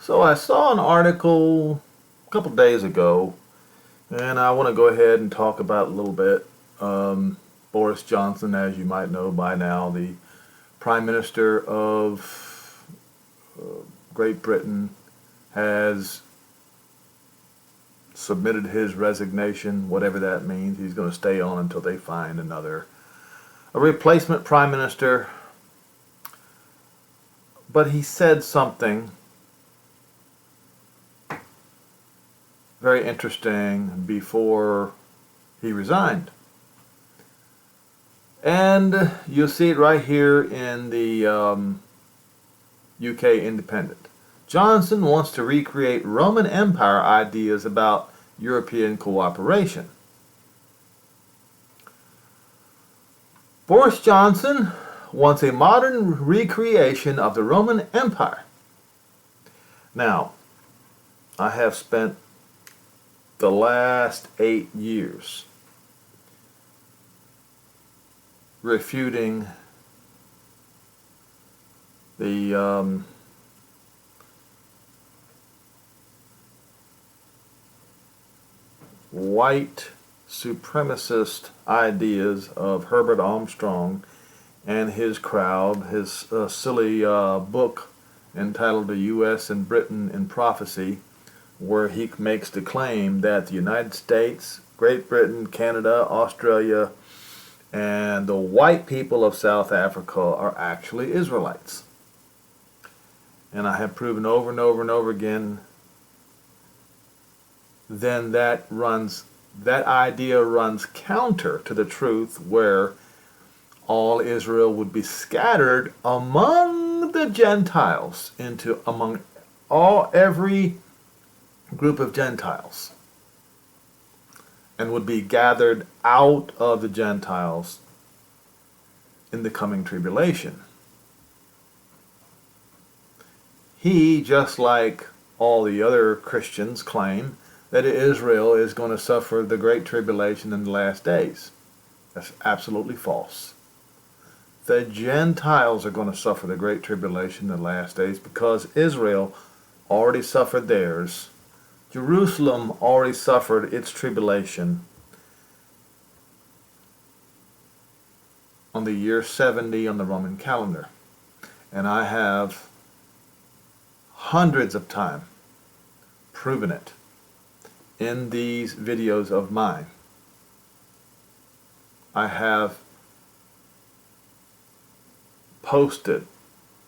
So I saw an article a couple days ago, and I want to go ahead and talk about it a little bit. Boris Johnson, as you might know by now, the Prime Minister of Great Britain, has submitted his resignation, whatever that means. He's going to stay on until they find a replacement Prime Minister. But he said something very interesting before he resigned. And you'll see it right here in the UK Independent. Johnson wants to recreate Roman Empire ideas about European cooperation. Boris Johnson wants a modern recreation of the Roman Empire. Now, I have spent the last 8 years refuting the white supremacist ideas of Herbert Armstrong and his crowd, his silly book entitled The U.S. and Britain in Prophecy, where he makes the claim that the United States, Great Britain, Canada, Australia, and the white people of South Africa are actually Israelites. And I have proven over and over and over again, then that idea runs counter to the truth, where all Israel would be scattered among the Gentiles, among every group of Gentiles, and would be gathered out of the Gentiles in the coming tribulation. He, just like all the other Christians, claim that Israel is going to suffer the great tribulation in the last days. That's absolutely false. The Gentiles are going to suffer the great tribulation in the last days because Israel already suffered theirs. Jerusalem already suffered its tribulation on the year 70 on the Roman calendar. And I have hundreds of times proven it in these videos of mine. I have posted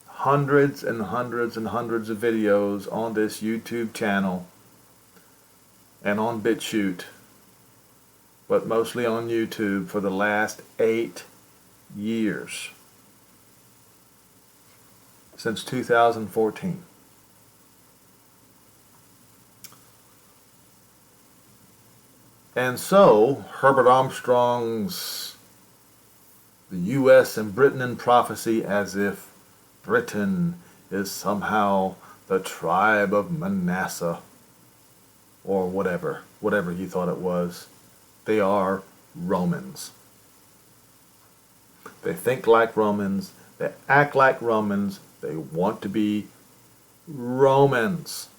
hundreds and hundreds and hundreds of videos on this YouTube channel and on BitChute, but mostly on YouTube, for the last 8 years, since 2014. And so, Herbert Armstrong's The U.S. and Britain in Prophecy, as if Britain is somehow the tribe of Manasseh, or whatever he thought it was. They are Romans. They think like Romans, they act like Romans, they want to be Romans.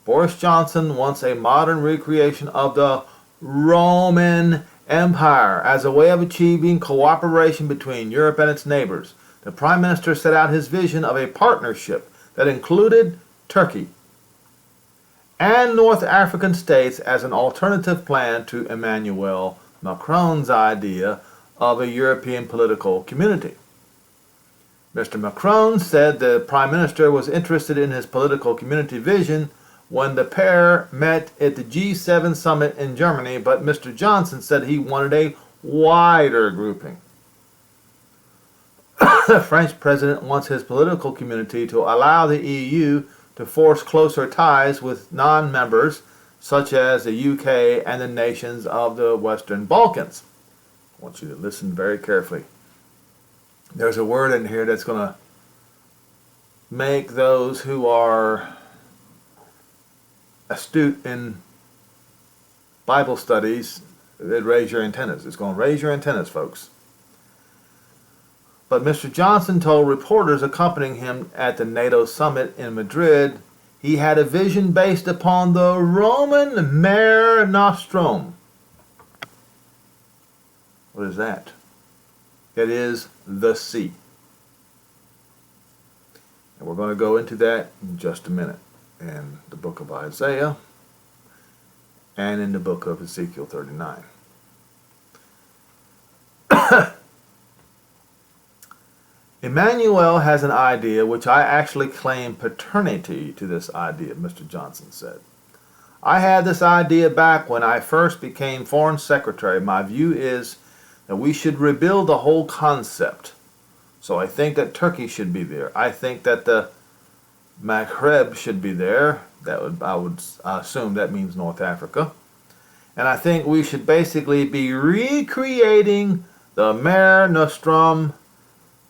Boris Johnson wants a modern recreation of the Roman Empire as a way of achieving cooperation between Europe and its neighbors. The Prime Minister set out his vision of a partnership that included Turkey and North African states as an alternative plan to Emmanuel Macron's idea of a European political community. Mr. Macron said the Prime Minister was interested in his political community vision when the pair met at the G7 summit in Germany, but Mr. Johnson said he wanted a wider grouping. The French president wants his political community to allow the EU to force closer ties with non-members such as the UK and the nations of the Western Balkans. I want you to listen very carefully. There's a word in here that's going to make those who are astute in Bible studies, raise your antennas. It's going to raise your antennas, folks. But Mr. Johnson told reporters accompanying him at the NATO summit in Madrid He had a vision based upon the Roman Mare Nostrum. What is that? It is the sea. And we're going to go into that in just a minute in the book of Isaiah and in the book of Ezekiel 39. Emmanuel has an idea which I actually claim paternity to this idea, Mr. Johnson said. I had this idea back when I first became Foreign Secretary. My view is that we should rebuild the whole concept. So I think that Turkey should be there. I think that the Maghreb should be there. I would assume that means North Africa. And I think we should basically be recreating the Mare Nostrum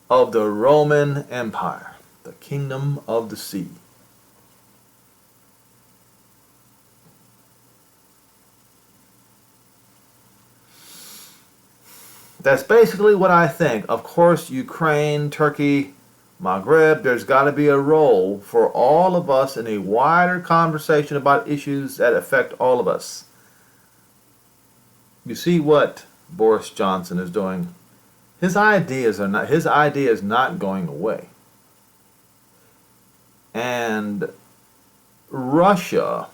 of the Roman Empire, the kingdom of the sea. That's basically what I think. Of course, Ukraine, Turkey, Maghreb, there's got to be a role for all of us in a wider conversation about issues that affect all of us. You see what Boris Johnson is doing? His idea is not going away. And Russia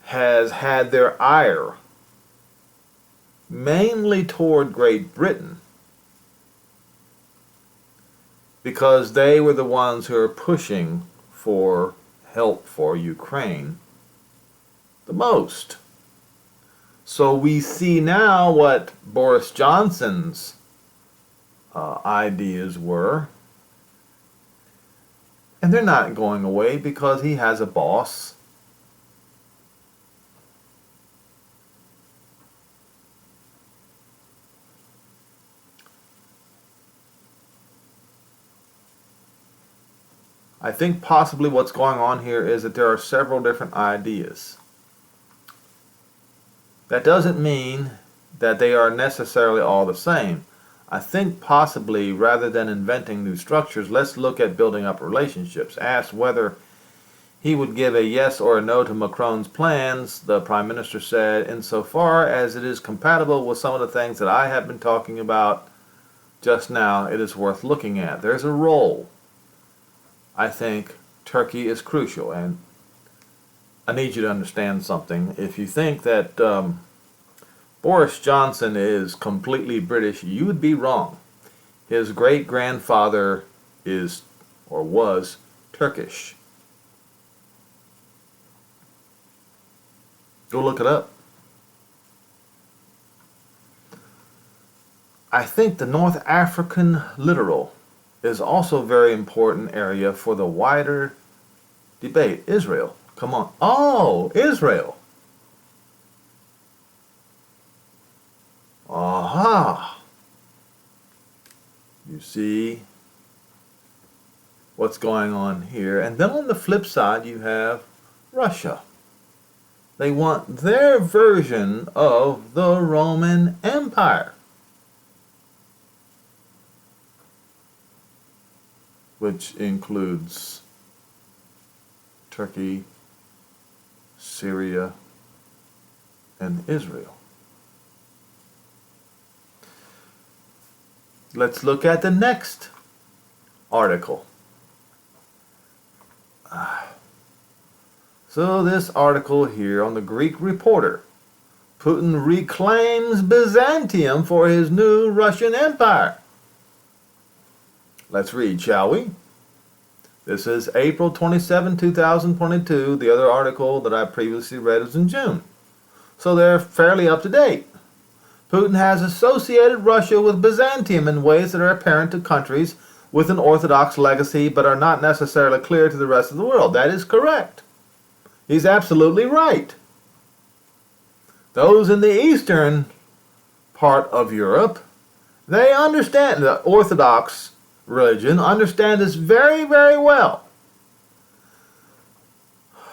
has had their ire mainly toward Great Britain because they were the ones who are pushing for help for Ukraine the most. So we see now what Boris Johnson's ideas were, and they're not going away because he has a boss. I think possibly what's going on here is that there are several different ideas. That doesn't mean that they are necessarily all the same. I think possibly rather than inventing new structures, let's look at building up relationships. Asked whether he would give a yes or a no to Macron's plans, the Prime Minister said, insofar as it is compatible with some of the things that I have been talking about just now, it is worth looking at. There's a role. I think Turkey is crucial, and I need you to understand something. If you think that Boris Johnson is completely British, you would be wrong. His great-grandfather is, or was, Turkish. Go look it up. I think the North African littoral is also a very important area for the wider debate. Israel. Come on. Oh, Israel. Aha. You see what's going on here. And then on the flip side, you have Russia. They want their version of the Roman Empire, which includes Turkey, Syria, and Israel. Let's look at the next article. So this article here on the Greek Reporter, Putin reclaims Byzantium for his new Russian Empire. Let's read, shall we? This is April 27, 2022. The other article that I previously read was in June. So they're fairly up to date. Putin has associated Russia with Byzantium in ways that are apparent to countries with an Orthodox legacy but are not necessarily clear to the rest of the world. That is correct. He's absolutely right. Those in the eastern part of Europe, they understand the Orthodox religion, understand this very, very well.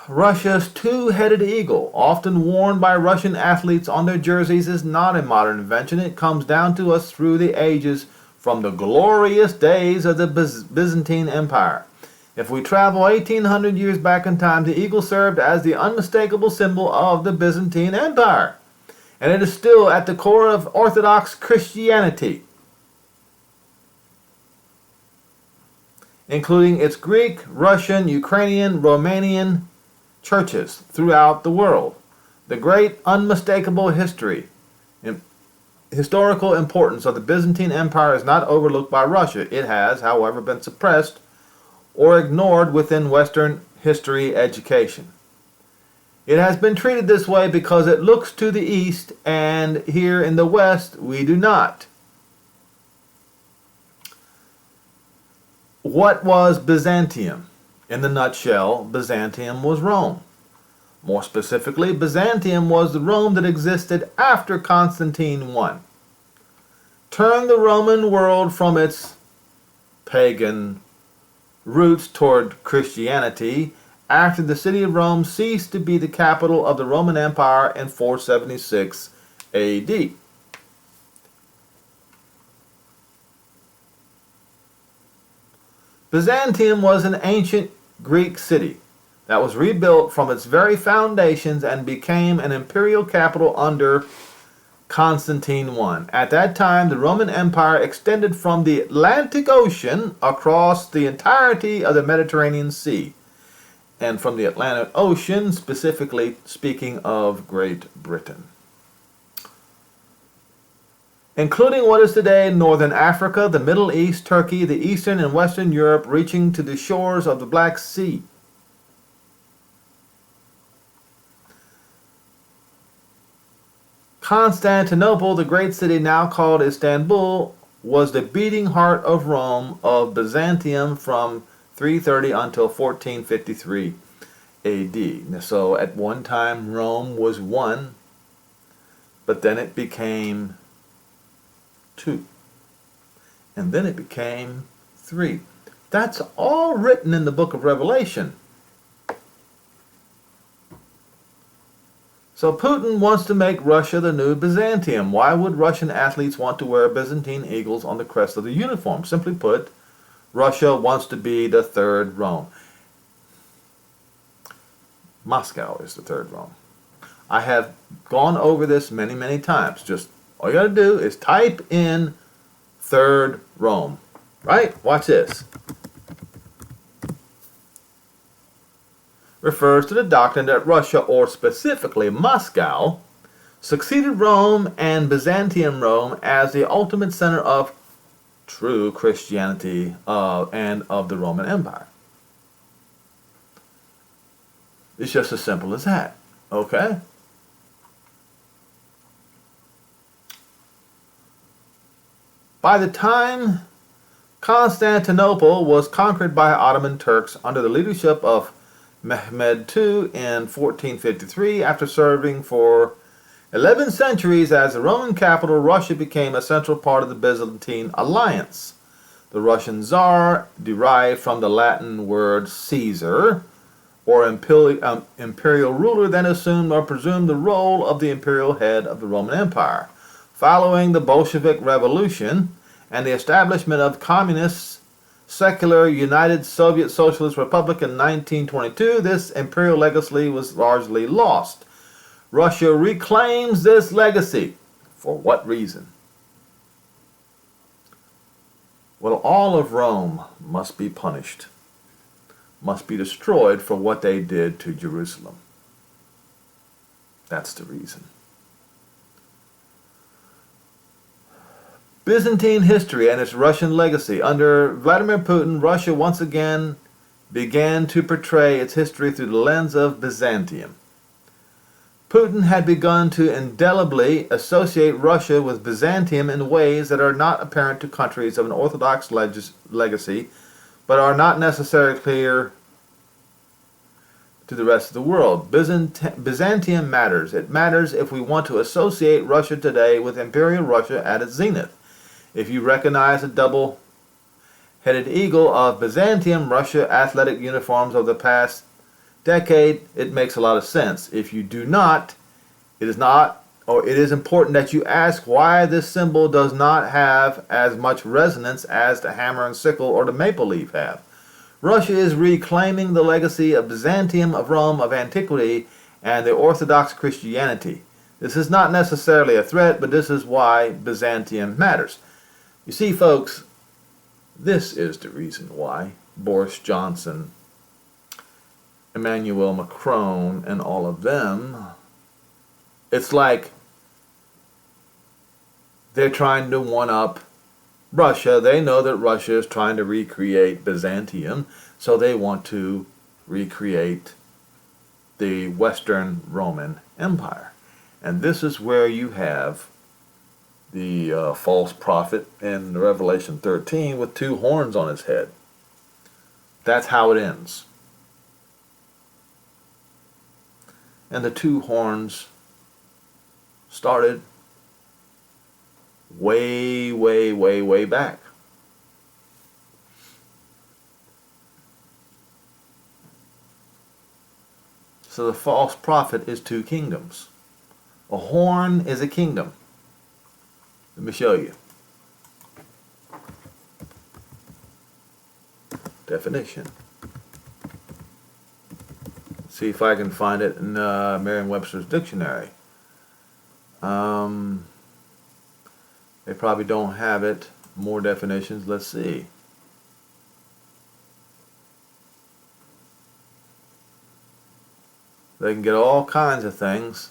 Russia's two-headed eagle, often worn by Russian athletes on their jerseys, is not a modern invention. It comes down to us through the ages from the glorious days of the Byzantine Empire. If we travel 1800 years back in time, the eagle served as the unmistakable symbol of the Byzantine Empire. And it is still at the core of Orthodox Christianity, including its Greek, Russian, Ukrainian, Romanian churches throughout the world. The great unmistakable historical importance of the Byzantine Empire is not overlooked by Russia. It has, however, been suppressed or ignored within Western history education. It has been treated this way because it looks to the east, and here in the west we do not. What was Byzantium? In the nutshell, Byzantium was Rome. More specifically, Byzantium was the Rome that existed after Constantine I turned the Roman world from its pagan roots toward Christianity after the city of Rome ceased to be the capital of the Roman Empire in 476 AD. Byzantium was an ancient Greek city that was rebuilt from its very foundations and became an imperial capital under Constantine I. At that time, the Roman Empire extended from the Atlantic Ocean across the entirety of the Mediterranean Sea, and from the Atlantic Ocean, specifically speaking of Great Britain, including what is today northern Africa, the Middle East, Turkey, the Eastern and Western Europe, reaching to the shores of the Black Sea. Constantinople, the great city now called Istanbul, was the beating heart of Rome, of Byzantium, from 330 until 1453 AD. So at one time Rome was one, but then it became two, and then it became three. That's all written in the book of Revelation. So Putin wants to make Russia the new Byzantium. Why would Russian athletes want to wear Byzantine eagles on the crest of the uniform? Simply put, Russia wants to be the third Rome. Moscow is the third Rome. I have gone over this many, many times. Just all you got to do is type in third Rome. Right? Watch this. Refers to the doctrine that Russia, or specifically Moscow, succeeded Rome and Byzantium Rome as the ultimate center of true Christianity and of the Roman Empire. It's just as simple as that. Okay? By the time Constantinople was conquered by Ottoman Turks under the leadership of Mehmed II in 1453, after serving for 11 centuries as the Roman capital, Russia became a central part of the Byzantine alliance. The Russian Tsar, derived from the Latin word Caesar, or imperial ruler, then assumed or presumed the role of the imperial head of the Roman Empire. Following the Bolshevik Revolution and the establishment of communist secular United Soviet Socialist Republic in 1922, this imperial legacy was largely lost. Russia reclaims this legacy. For what reason? Well, all of Rome must be punished, must be destroyed for what they did to Jerusalem. That's the reason. Byzantine history and its Russian legacy. Under Vladimir Putin, Russia once again began to portray its history through the lens of Byzantium. Putin had begun to indelibly associate Russia with Byzantium in ways that are not apparent to countries of an Orthodox legacy, but are not necessarily clear to the rest of the world. Byzantium matters. It matters if we want to associate Russia today with Imperial Russia at its zenith. If you recognize the double-headed eagle of Byzantium Russia athletic uniforms of the past decade, it makes a lot of sense. If you do not, it is important that you ask why this symbol does not have as much resonance as the hammer and sickle or the maple leaf have. Russia is reclaiming the legacy of Byzantium, of Rome, of antiquity, and the Orthodox Christianity. This is not necessarily a threat, but this is why Byzantium matters. You see, folks, this is the reason why Boris Johnson, Emmanuel Macron, and all of them, it's like they're trying to one-up Russia. They know that Russia is trying to recreate Byzantium, so they want to recreate the Western Roman Empire. And this is where you have the false prophet in Revelation 13 with two horns on his head. That's how it ends. And the two horns started way, way, way, way back. So the false prophet is two kingdoms. A horn is a kingdom. Let me show you. Definition. See if I can find it in Merriam-Webster's dictionary. They probably don't have it. More definitions. Let's see. They can get all kinds of things,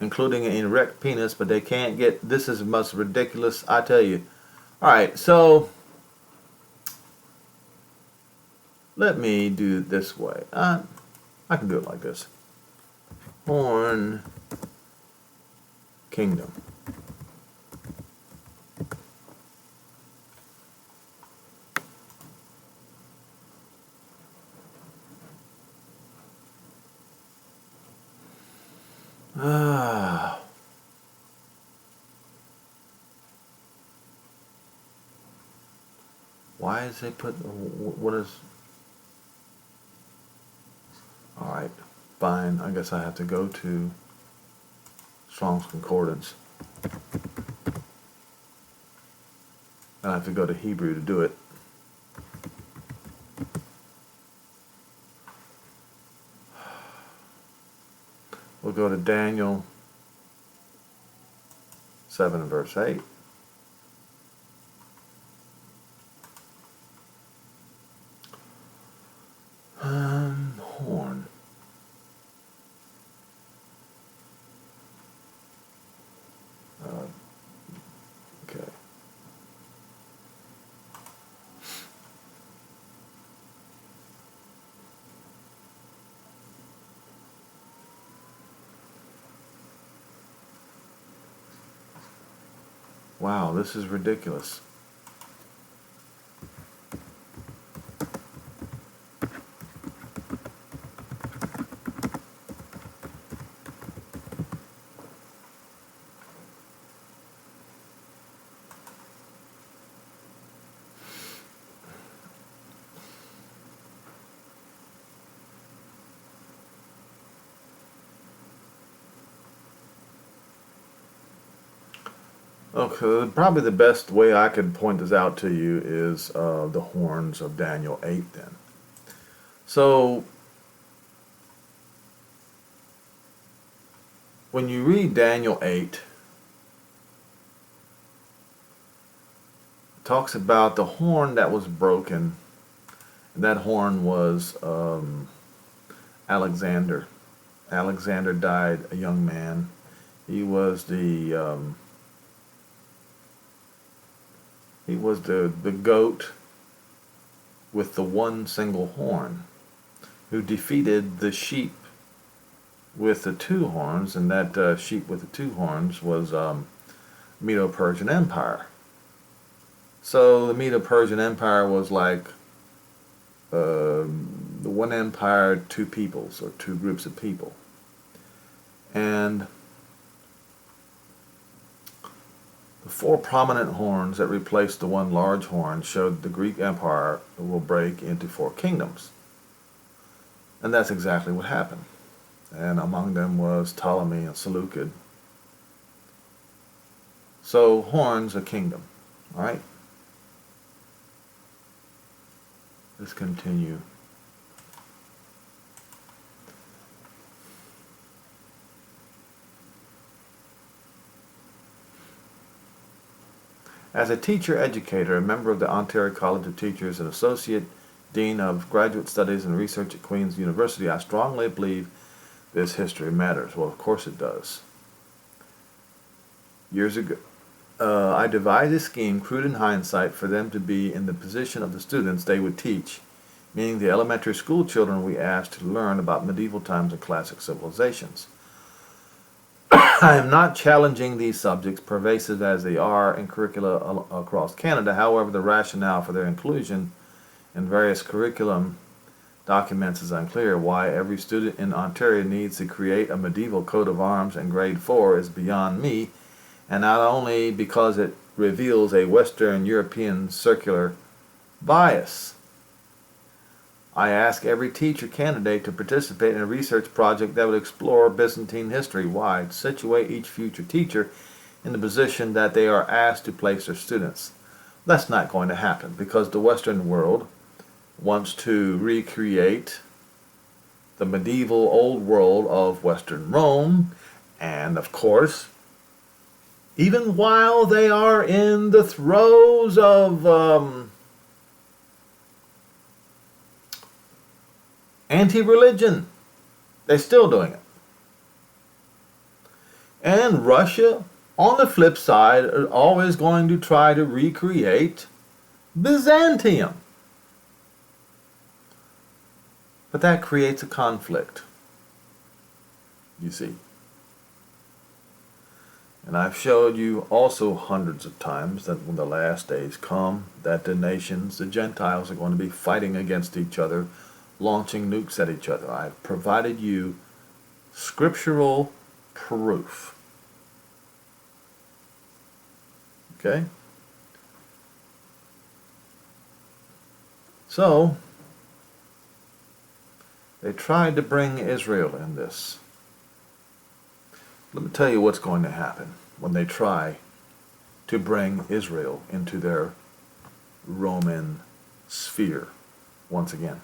including an erect penis, but they can't get, this is the most ridiculous, I tell you. Alright, so let me do it this way. I can do it like this. Horn Kingdom. Why is they put, what is, alright, fine, I guess I have to go to Strong's Concordance. And I have to go to Hebrew to do it. We'll go to Daniel 7 and verse 8. Horn. Okay. Wow, this is ridiculous. Okay, probably the best way I could point this out to you is the horns of Daniel 8 then. So, when you read Daniel 8, it talks about the horn that was broken, and that horn was Alexander. Alexander died a young man. He was the goat with the one single horn who defeated the sheep with the two horns, and that sheep with the two horns was Medo-Persian Empire. So the Medo-Persian Empire was like the one empire, two peoples, or two groups of people. And the four prominent horns that replaced the one large horn showed the Greek Empire will break into four kingdoms. And that's exactly what happened. And among them was Ptolemy and Seleucid. So horns, a kingdom. Alright? Let's continue. As a teacher educator, a member of the Ontario College of Teachers, and Associate Dean of Graduate Studies and Research at Queen's University, I strongly believe this history matters. Well, of course it does. Years ago, I devised a scheme, crude in hindsight, for them to be in the position of the students they would teach, meaning the elementary school children we asked to learn about medieval times and classic civilizations. I am not challenging these subjects, pervasive as they are in curricula across Canada. However, the rationale for their inclusion in various curriculum documents is unclear. Why every student in Ontario needs to create a medieval coat of arms in grade 4 is beyond me, and not only because it reveals a Western European circular bias. I ask every teacher candidate to participate in a research project that would explore Byzantine history. Why? To situate each future teacher in the position that they are asked to place their students. That's not going to happen because the Western world wants to recreate the medieval old world of Western Rome, and of course, even while they are in the throes of anti-religion, they're still doing it. And Russia, on the flip side, are always going to try to recreate Byzantium. But that creates a conflict, you see. And I've showed you also hundreds of times that when the last days come, that the nations, the Gentiles, are going to be fighting against each other, launching nukes at each other. I've provided you scriptural proof. Okay? So, they tried to bring Israel in this. Let me tell you what's going to happen when they try to bring Israel into their Roman sphere once again.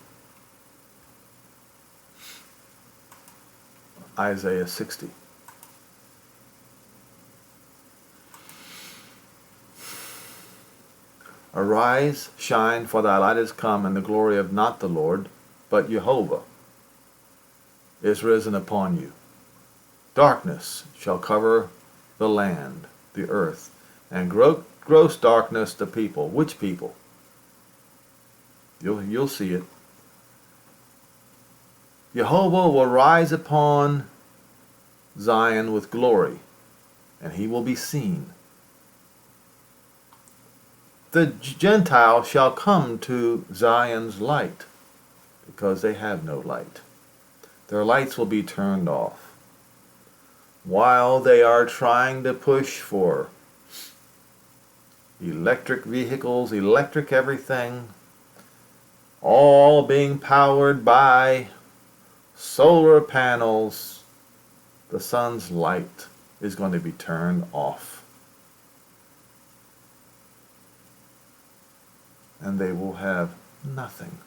Isaiah 60. Arise, shine, for thy light is come, and the glory of not the Lord, but Jehovah is risen upon you. Darkness shall cover the land, the earth, and gross darkness the people. Which people? You'll see it. Jehovah will rise upon Zion with glory, and he will be seen. The Gentiles shall come to Zion's light, because they have no light. Their lights will be turned off. While they are trying to push for electric vehicles, electric everything, all being powered by solar panels, the sun's light is going to be turned off. And they will have nothing.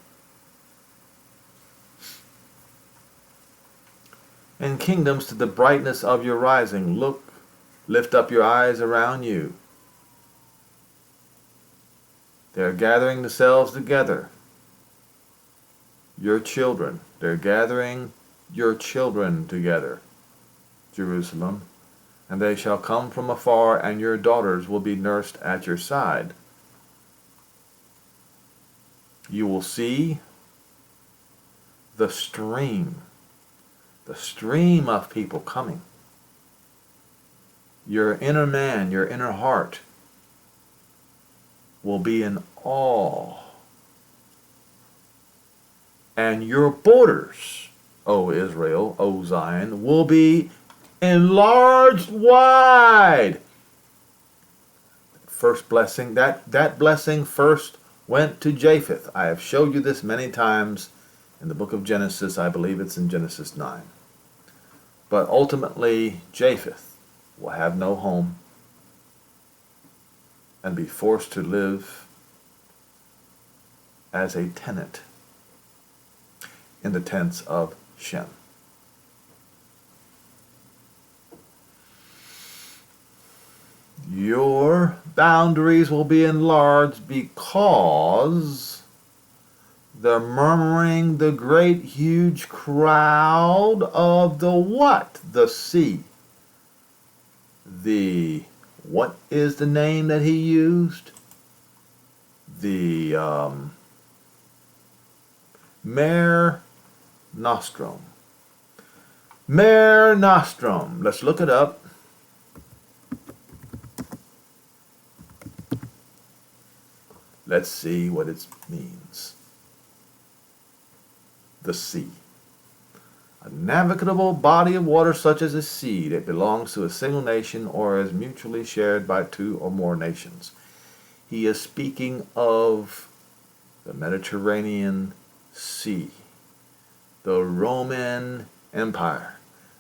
And kingdoms to the brightness of your rising. Look, lift up your eyes around you. They are gathering themselves together. Your children. They're gathering your children together, Jerusalem. And they shall come from afar, and your daughters will be nursed at your side. You will see the stream of people coming. Your inner man, your inner heart will be in awe. And your borders, O Israel, O Zion, will be enlarged wide. First blessing, that blessing first went to Japheth. I have showed you this many times in the book of Genesis. I believe it's in Genesis 9. But ultimately, Japheth will have no home and be forced to live as a tenant in the tents of Shem. Your boundaries will be enlarged because the murmuring, the great huge crowd of the what? The sea. What is the name that he used? The Mare Nostrum. Mare Nostrum. Let's look it up. Let's see what it means. The sea. A navigable body of water such as a sea that belongs to a single nation or is mutually shared by two or more nations. He is speaking of the Mediterranean Sea, the Roman Empire.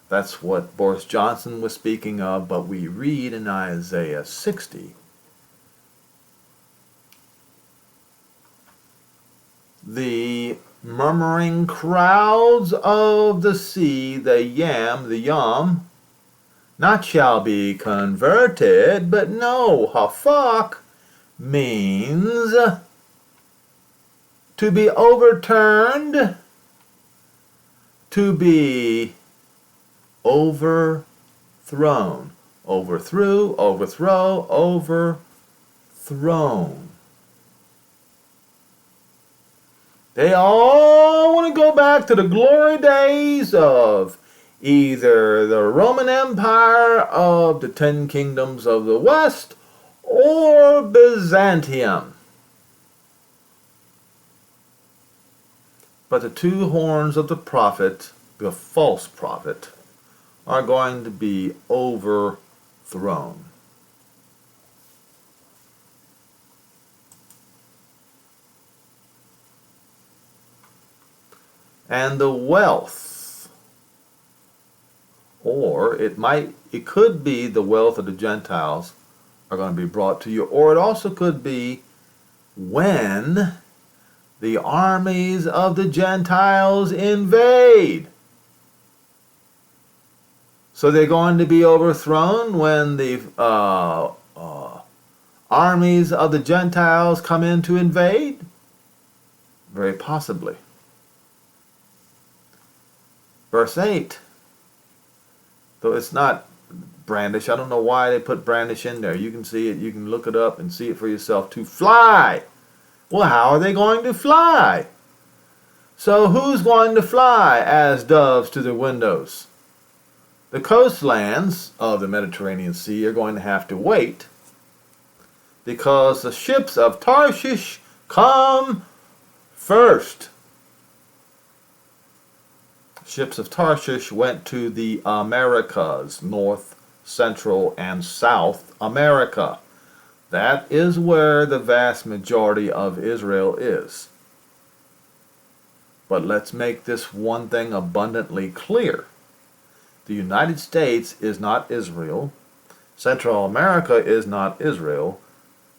That's what Boris Johnson was speaking of, but we read in Isaiah 60 the murmuring crowds of the sea, the yam, not shall be converted, but no, hafak means to be overturned, to be overthrown, overthrew, overthrow, overthrown. They all want to go back to the glory days of either the Roman Empire of the 10 kingdoms of the West or Byzantium. But the two horns of the prophet, the false prophet, are going to be overthrown. And the wealth, or it could be the wealth of the Gentiles are going to be brought to you, or it also could be when the armies of the Gentiles invade. So they're going to be overthrown when the armies of the Gentiles come in to invade? Very possibly. Verse 8, though it's not brandish, I don't know why they put brandish in there. You can see it, you can look it up and see it for yourself. To fly. Well, how are they going to fly? So who's going to fly as doves to their windows? The coastlands of the Mediterranean Sea are going to have to wait because the ships of Tarshish come first. Ships of Tarshish went to the Americas, North, Central, and South America. That is where the vast majority of Israel is. But let's make this one thing abundantly clear. The United States is not Israel. Central America is not Israel.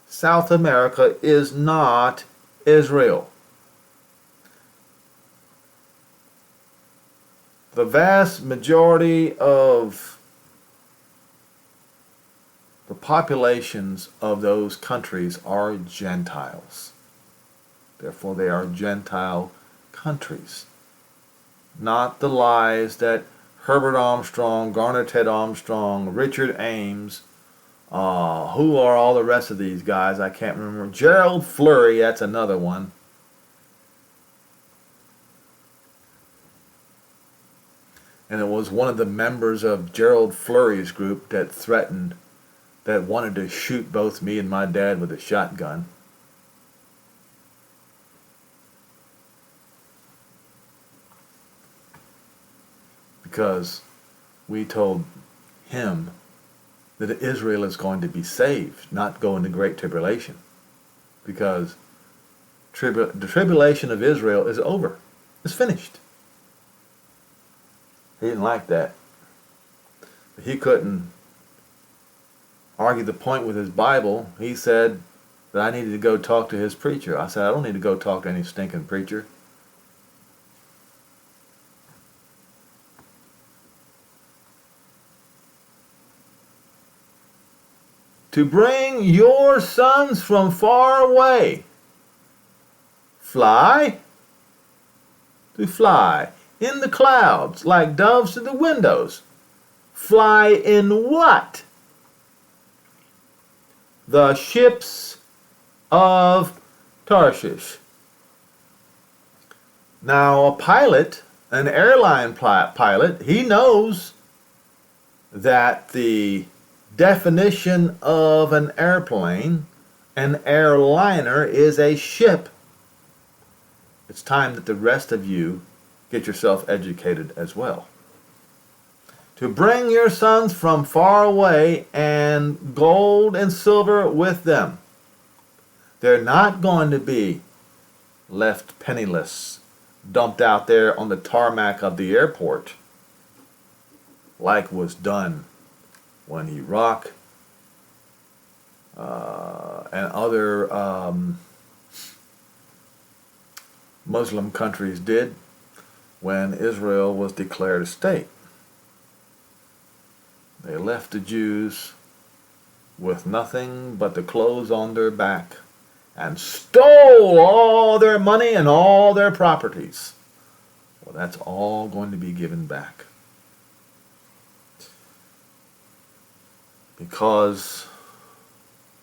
South America is not Israel. The vast majority of the populations of those countries are Gentiles. Therefore, they are Gentile countries. Not the lies that Herbert Armstrong, Garner Ted Armstrong, Richard Ames, who are all the rest of these guys? I can't remember. Gerald Flurry, that's another one. And it was one of the members of Gerald Flurry's group that threatened, that wanted to shoot both me and my dad with a shotgun. Because we told him that Israel is going to be saved, not go into great tribulation. Because the tribulation of Israel is over. It's finished. He didn't like that. He couldn't argue the point with his Bible. He said that I needed to go talk to his preacher. I said, I don't need to go talk to any stinking preacher. To bring your sons from far away. Fly? To fly in the clouds like doves to the windows. Fly in what? The ships of Tarshish. Now, a pilot, an airline pilot, he knows that the definition of an airplane, an airliner, is a ship. It's time that the rest of you get yourself educated as well. To bring your sons from far away, and gold and silver with them. They're not going to be left penniless, dumped out there on the tarmac of the airport, like was done when Iraq and other Muslim countries did when Israel was declared a state. They left the Jews with nothing but the clothes on their back and stole all their money and all their properties. Well, that's all going to be given back. Because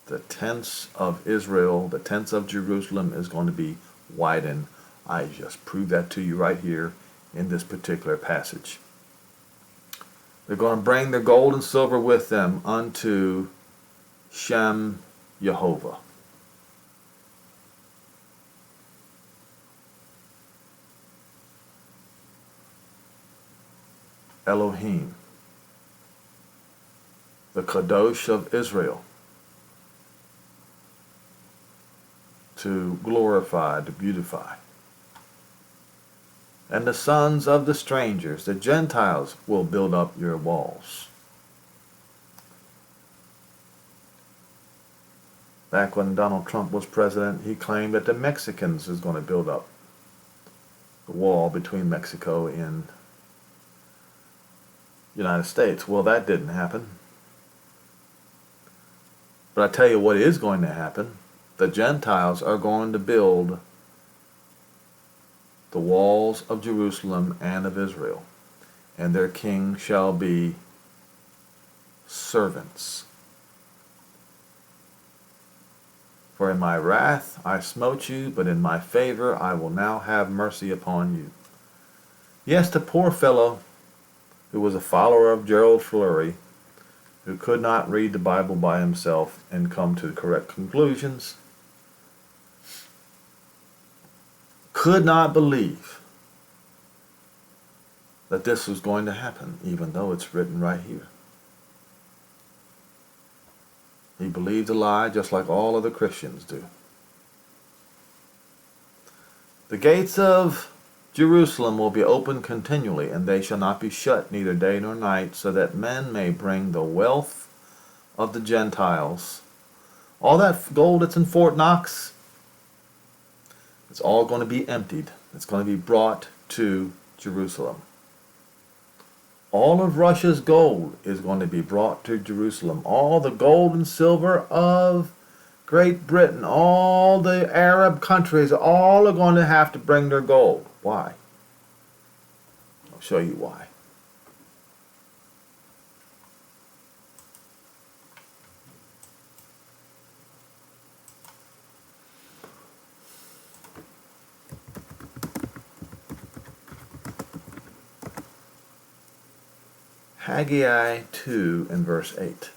the tents of Israel, the tents of Jerusalem is going to be widened. I just proved that to you right here in this particular passage. They're going to bring their gold and silver with them unto Shem Yehovah. Elohim, the Kadosh of Israel, to glorify, to beautify. And the sons of the strangers, the Gentiles, will build up your walls. Back when Donald Trump was president, he claimed that the Mexicans is going to build up the wall between Mexico and the United States. Well, that didn't happen. But I tell you what is going to happen. The Gentiles are going to build the walls of Jerusalem and of Israel, and their king shall be servants. For in my wrath I smote you, but in my favor I will now have mercy upon you. Yes, the poor fellow who was a follower of Gerald Fleury, who could not read the Bible by himself and come to correct conclusions, could not believe that this was going to happen, even though it's written right here. He believed a lie just like all other Christians do. The gates of Jerusalem will be open continually, and they shall not be shut neither day nor night, so that men may bring the wealth of the Gentiles. All that gold that's in Fort Knox, it's all going to be emptied. It's going to be brought to Jerusalem. All of Russia's gold is going to be brought to Jerusalem. All the gold and silver of Great Britain, all the Arab countries, all are going to have to bring their gold. Why? I'll show you why. Haggai 2 and verse 8.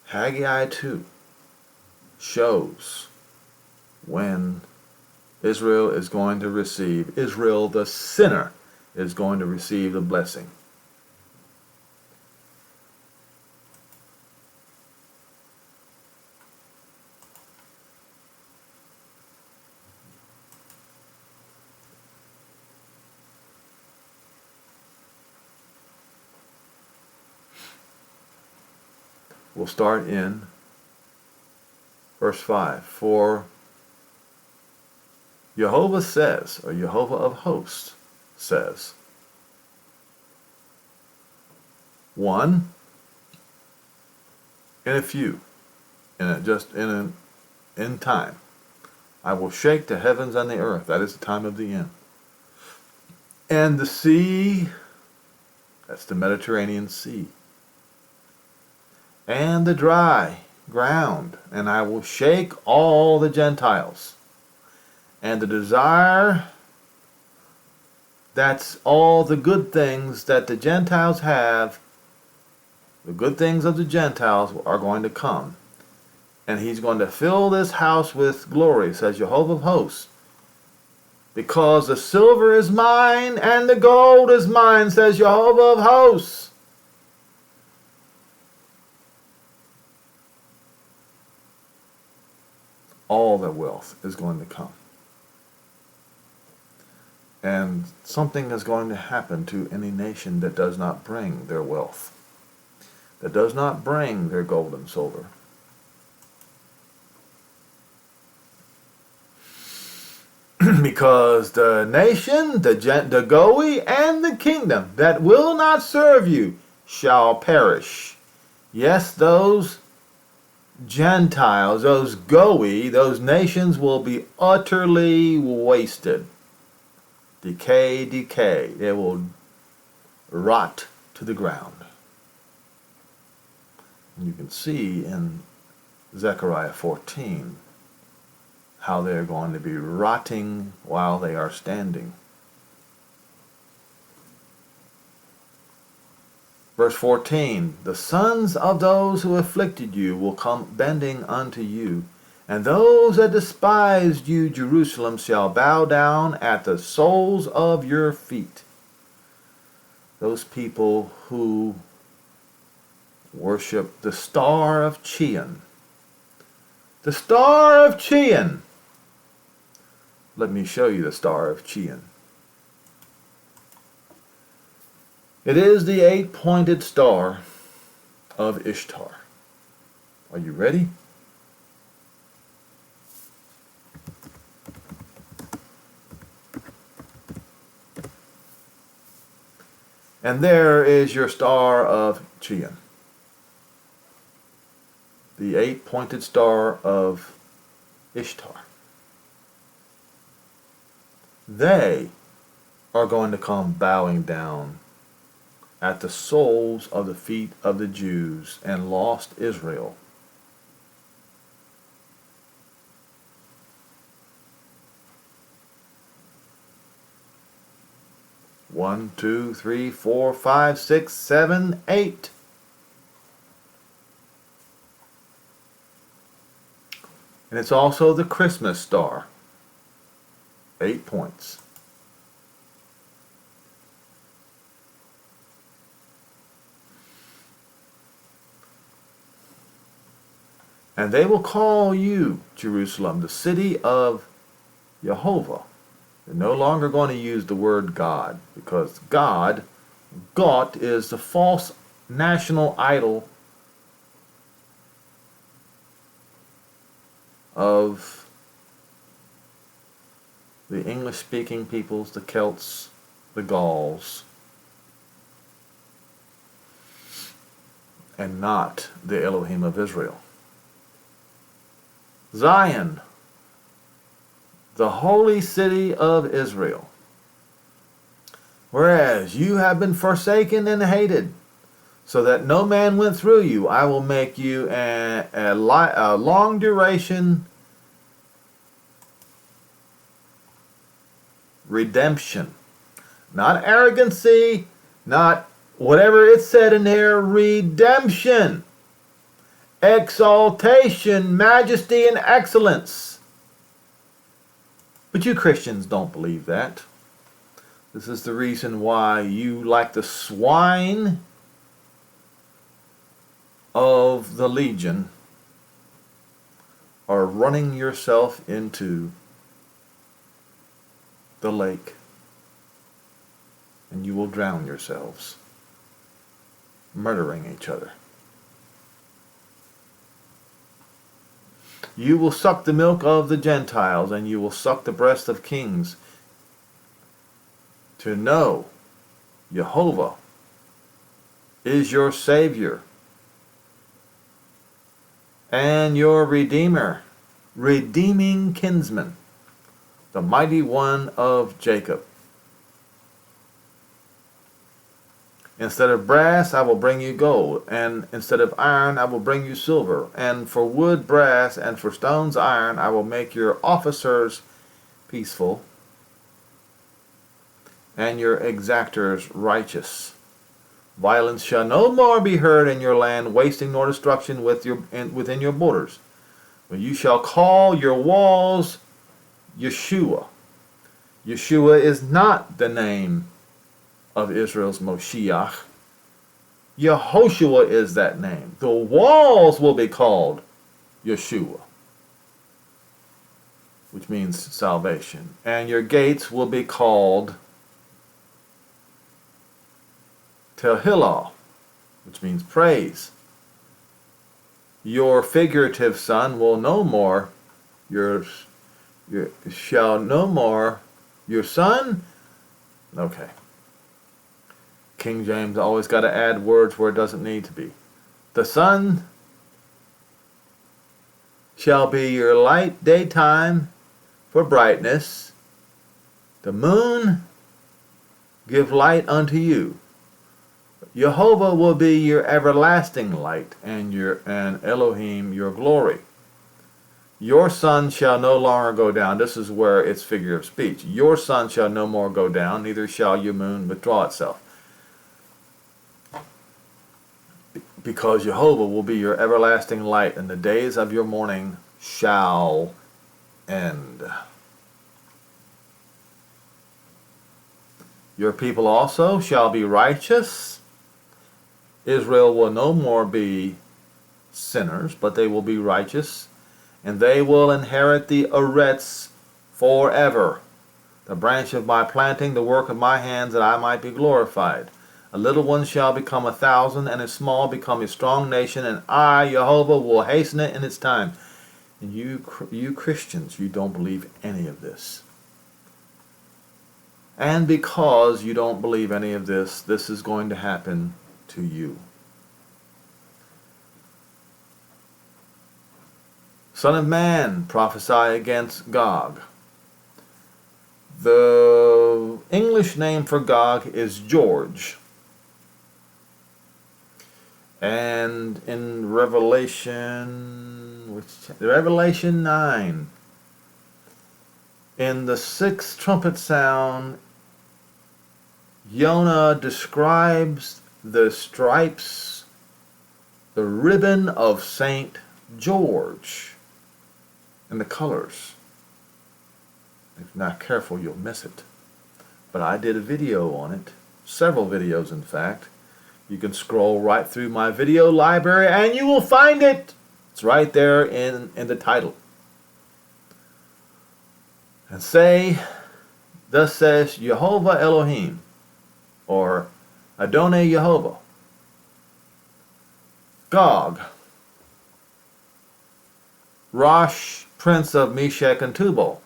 Haggai 2 shows when Israel is going to receive, Israel the sinner is going to receive the blessing. We'll start in Verse 5, for Jehovah says, or Jehovah of hosts says, 1, in a few, in time, I will shake the heavens and the earth. That is the time of the end. And the sea, that's the Mediterranean Sea, and the dry ground, and I will shake all the Gentiles. And the desire, that's all the good things that the Gentiles have, the good things of the Gentiles are going to come. And he's going to fill this house with glory, says Jehovah of hosts. Because the silver is mine and the gold is mine, says Jehovah of hosts. All the wealth is going to come. And something is going to happen to any nation that does not bring their wealth, that does not bring their gold and silver. Because the nation, the Goy, and the kingdom that will not serve you shall perish. Yes, those Gentiles, those Goy, those nations will be utterly wasted. Decay, decay. They will rot to the ground. And you can see in Zechariah 14 how they're going to be rotting while they are standing. Verse 14, the sons of those who afflicted you will come bending unto you, and those that despised you, Jerusalem, shall bow down at the soles of your feet. Those people who worship the star of Chian. The star of Chian. Let me show you the star of Chian. It is the 8-pointed star of Ishtar. Are you ready? And there is your star of Chian. The 8-pointed star of Ishtar. They are going to come bowing down at the soles of the feet of the Jews and lost Israel. One, two, three, four, five, six, 7, 8. And it's also the Christmas star. 8 points. And they will call you, Jerusalem, the city of Jehovah. They're no longer going to use the word God, because God is the false national idol of the English-speaking peoples, the Celts, the Gauls, and not the Elohim of Israel. Zion, the holy city of Israel. Whereas you have been forsaken and hated, so that no man went through you, I will make you a long duration redemption. Not arrogancy, not whatever it said in there, redemption. Exaltation, majesty, and excellence. But you Christians don't believe that. This is the reason why you, like the swine of the legion, are running yourself into the lake, and you will drown yourselves, murdering each other. You will suck the milk of the Gentiles, and you will suck the breast of kings, to know Jehovah is your Savior and your Redeemer, redeeming kinsman, the mighty one of Jacob. Instead of brass, I will bring you gold, and instead of iron, I will bring you silver. And for wood, brass, and for stones, iron, I will make your officers peaceful, and your exactors righteous. Violence shall no more be heard in your land, wasting nor destruction within your borders. But you shall call your walls Yeshua. Yeshua is not the name of Israel's Moshiach. Yehoshua is that name. The walls will be called Yeshua, which means salvation. And your gates will be called Tehillah, which means praise. Your figurative son will no more, your son? Okay. King James always got to add words where it doesn't need to be. The sun shall be your light daytime for brightness. The moon give light unto you. Jehovah will be your everlasting light, and Elohim your glory. Your sun shall no longer go down. This is where it's figure of speech. Your sun shall no more go down, neither shall your moon withdraw itself. Because Jehovah will be your everlasting light, and the days of your mourning shall end. Your people also shall be righteous. Israel will no more be sinners, but they will be righteous, and they will inherit the Eretz forever, the branch of my planting, the work of my hands, that I might be glorified. A little one shall become 1,000, and a small become a strong nation, and I, Jehovah, will hasten it in its time. And you Christians, you don't believe any of this. And because you don't believe any of this, this is going to happen to you. Son of man, prophesy against Gog. The English name for Gog is George. And in Revelation 9, in the 6th trumpet sound, Jonah describes the stripes, the ribbon of Saint George, and the colors. If you're not careful, you'll miss it. But I did a video on it, several videos in fact. You can scroll right through my video library and you will find it. It's right there in the title. And say, thus says Jehovah Elohim, or Adonai Jehovah. Gog, Rosh, prince of Meshech and Tubal,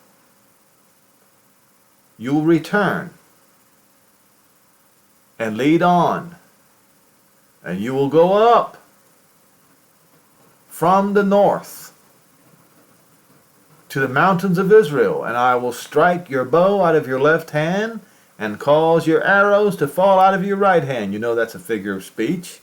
you will return and lead on, and you will go up from the north to the mountains of Israel, and I will strike your bow out of your left hand and cause your arrows to fall out of your right hand. You know that's a figure of speech.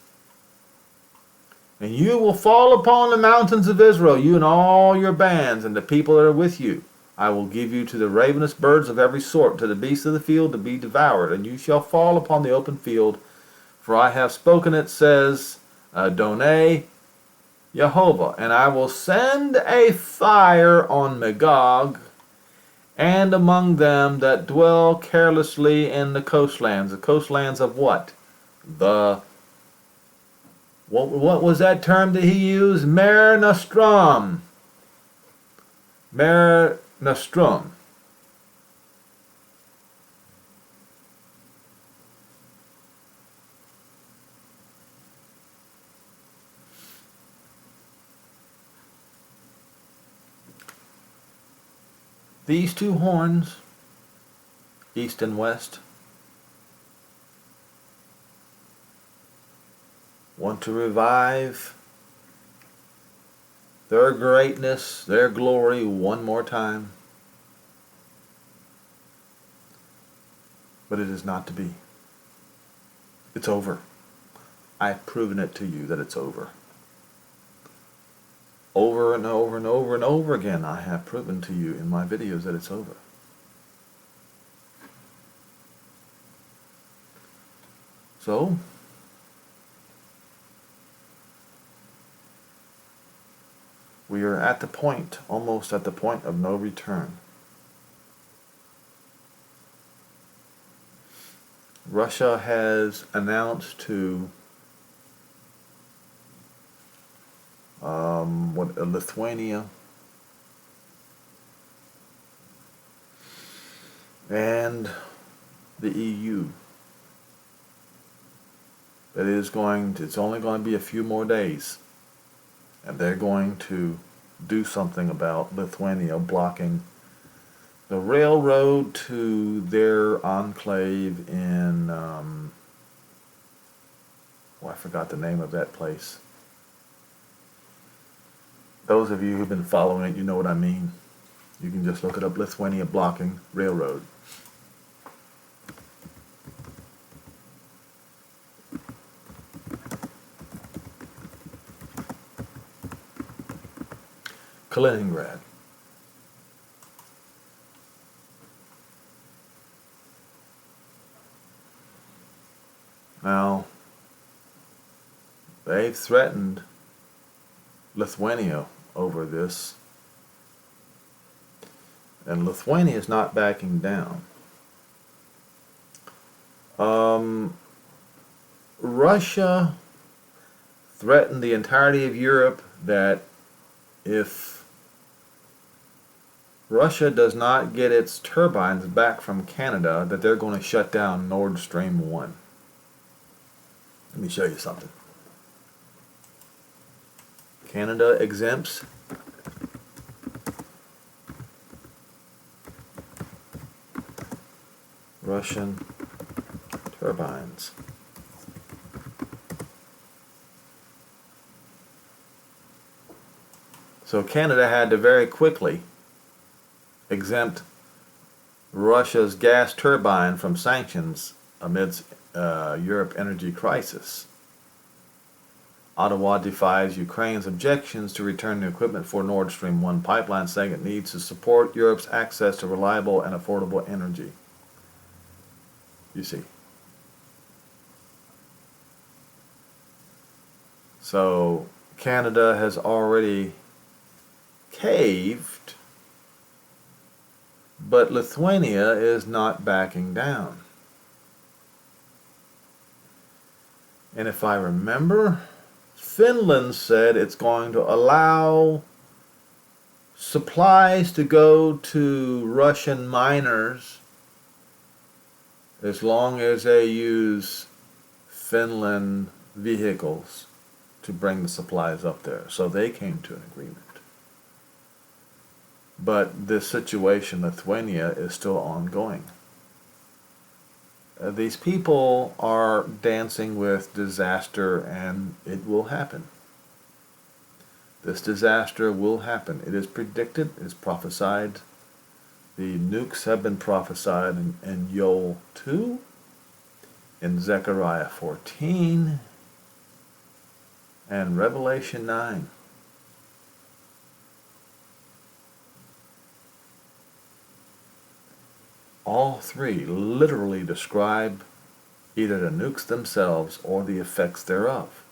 And you will fall upon the mountains of Israel, you and all your bands, and the people that are with you. I will give you to the ravenous birds of every sort, to the beasts of the field to be devoured, and you shall fall upon the open field. For I have spoken it, says Adonai Jehovah. And I will send a fire on Magog, and among them that dwell carelessly in the coastlands. The coastlands of what? What was that term that he used? Mare Nostrum. Mare Nostrum. These two horns, east and west, want to revive their greatness, their glory one more time. But it is not to be. It's over. I've proven it to you that it's over. Over and over and over and over again, I have proven to you in my videos that it's over. So, we are at the point, almost at the point of no return. Russia has announced to Lithuania and the EU that it's only going to be a few more days, and they're going to do something about Lithuania blocking the railroad to their enclave in I forgot the name of that place. Those of you who've been following it, you know what I mean. You can just look it up, Lithuania blocking railroad. Kaliningrad. Now, they've threatened Lithuania over this, and Lithuania is not backing down. Russia threatened the entirety of Europe that if Russia does not get its turbines back from Canada, that they're going to shut down Nord Stream 1. Let me show you something. Canada exempts Russian turbines. So Canada had to very quickly exempt Russia's gas turbine from sanctions amidst Europe energy crisis. Ottawa defies Ukraine's objections to return the equipment for Nord Stream 1 pipeline, saying it needs to support Europe's access to reliable and affordable energy. You see. So Canada has already caved, but Lithuania is not backing down. And if I remember, Finland said it's going to allow supplies to go to Russian miners as long as they use Finland vehicles to bring the supplies up there. So they came to an agreement. But this situation, Lithuania, is still ongoing. These people are dancing with disaster, and it will happen. This disaster will happen. It is predicted, it is prophesied. The nukes have been prophesied in Joel 2, in Zechariah 14, and Revelation 9. All three literally describe either the nukes themselves or the effects thereof.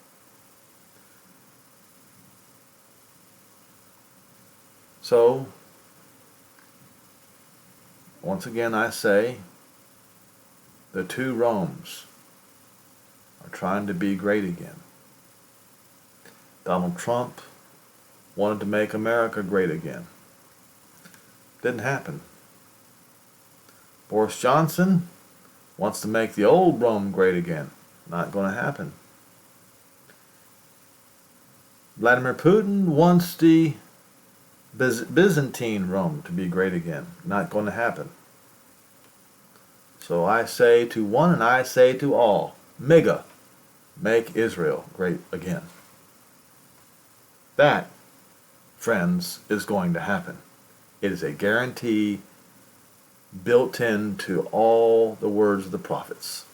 So, once again I say, the two Romes are trying to be great again. Donald Trump wanted to make America great again. Didn't happen. Boris Johnson wants to make the old Rome great again. Not going to happen. Vladimir Putin wants the Byzantine Rome to be great again. Not going to happen. So I say to one and I say to all, MIGA, make Israel great again. That, friends, is going to happen. It is a guarantee built into all the words of the prophets.